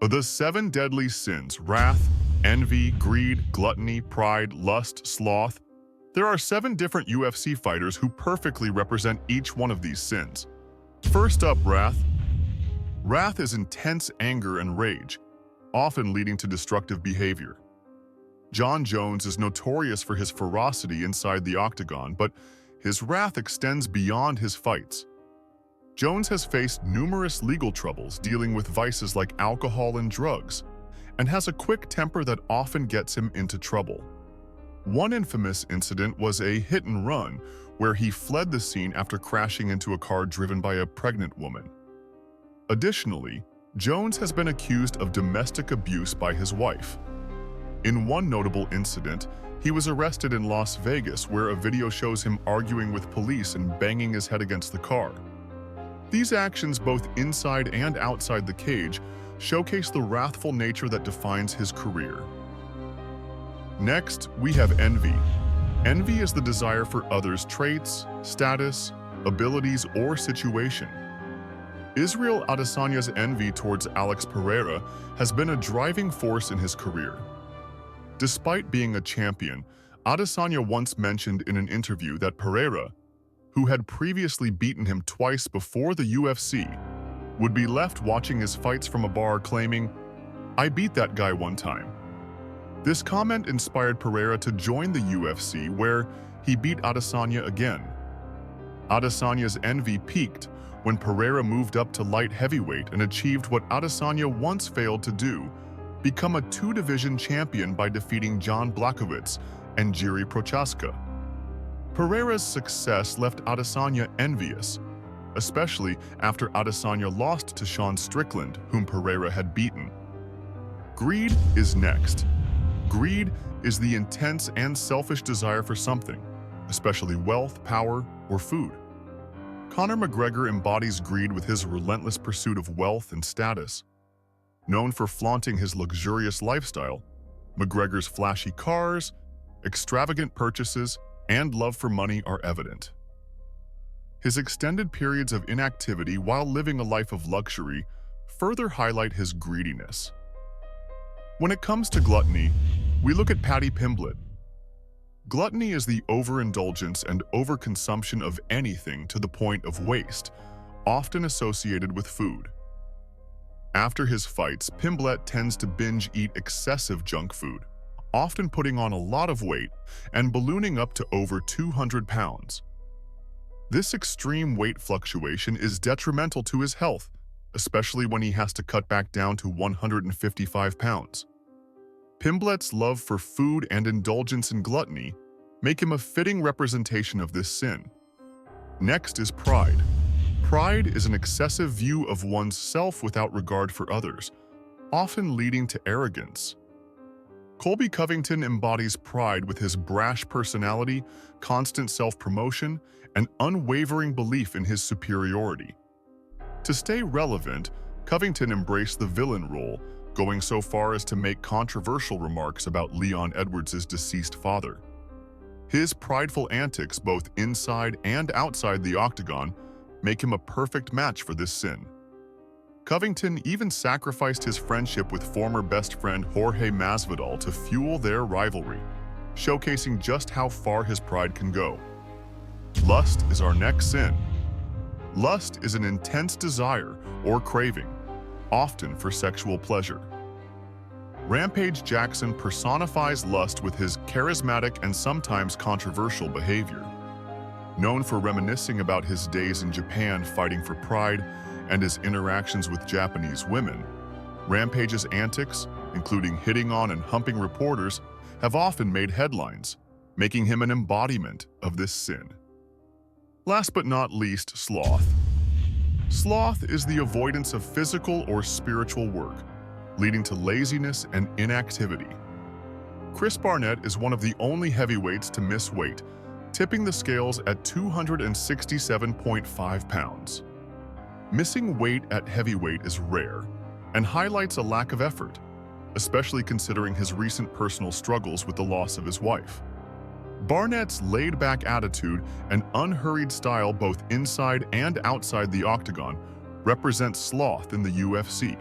The seven deadly sins: wrath, envy, greed, gluttony, pride, lust, sloth. There are 7 different UFC fighters who perfectly represent each one of these sins. First up, wrath. Wrath is intense anger and rage, often leading to destructive behavior. Jon Jones is notorious for his ferocity inside the octagon, but his wrath extends beyond his fights. Jones has faced numerous legal troubles dealing with vices like alcohol and drugs, and has a quick temper that often gets him into trouble. One infamous incident was a hit-and-run, where he fled the scene after crashing into a car driven by a pregnant woman. Additionally, Jones has been accused of domestic abuse by his wife. In one notable incident, he was arrested in Las Vegas, where a video shows him arguing with police and banging his head against the car. These actions, both inside and outside the cage, showcase the wrathful nature that defines his career. Next, we have envy. Envy is the desire for others' traits, status, abilities, or situation. Israel Adesanya's envy towards Alex Pereira has been a driving force in his career. Despite being a champion, Adesanya once mentioned in an interview that Pereira, who had previously beaten him twice before the UFC, would be left watching his fights from a bar claiming, "I beat that guy one time." This comment inspired Pereira to join the UFC, where he beat Adesanya again. Adesanya's envy peaked when Pereira moved up to light heavyweight and achieved what Adesanya once failed to do: become a 2-division champion by defeating Jan Blachowicz and Jiri Prochazka. Pereira's success left Adesanya envious, especially after Adesanya lost to Sean Strickland, whom Pereira had beaten. Greed is next. Greed is the intense and selfish desire for something, especially wealth, power, or food. Conor McGregor embodies greed with his relentless pursuit of wealth and status. Known for flaunting his luxurious lifestyle, McGregor's flashy cars, extravagant purchases, and love for money are evident. His extended periods of inactivity while living a life of luxury further highlight his greediness. When it comes to gluttony, we look at Paddy Pimblett. Gluttony is the overindulgence and overconsumption of anything to the point of waste, often associated with food. After his fights, Pimblett tends to binge eat excessive junk food, often putting on a lot of weight and ballooning up to over 200 pounds. This extreme weight fluctuation is detrimental to his health, especially when he has to cut back down to 155 pounds. Pimblett's love for food and indulgence in gluttony make him a fitting representation of this sin. Next is pride. Pride is an excessive view of one's self without regard for others, often leading to arrogance. Colby Covington embodies pride with his brash personality, constant self-promotion, and unwavering belief in his superiority. To stay relevant, Covington embraced the villain role, going so far as to make controversial remarks about Leon Edwards' deceased father. His prideful antics, both inside and outside the octagon, make him a perfect match for this sin. Covington even sacrificed his friendship with former best friend Jorge Masvidal to fuel their rivalry, showcasing just how far his pride can go. Lust is our next sin. Lust is an intense desire or craving, often for sexual pleasure. Rampage Jackson personifies lust with his charismatic and sometimes controversial behavior. Known for reminiscing about his days in Japan fighting for pride and his interactions with Japanese women, Rampage's antics, including hitting on and humping reporters, have often made headlines, making him an embodiment of this sin. Last but not least, sloth. Sloth is the avoidance of physical or spiritual work, leading to laziness and inactivity. Chris Barnett is one of the only heavyweights to miss weight, tipping the scales at 267.5 pounds. Missing weight at heavyweight is rare and highlights a lack of effort, especially considering his recent personal struggles with the loss of his wife. Barnett's laid-back attitude and unhurried style both inside and outside the octagon represent sloth in the UFC.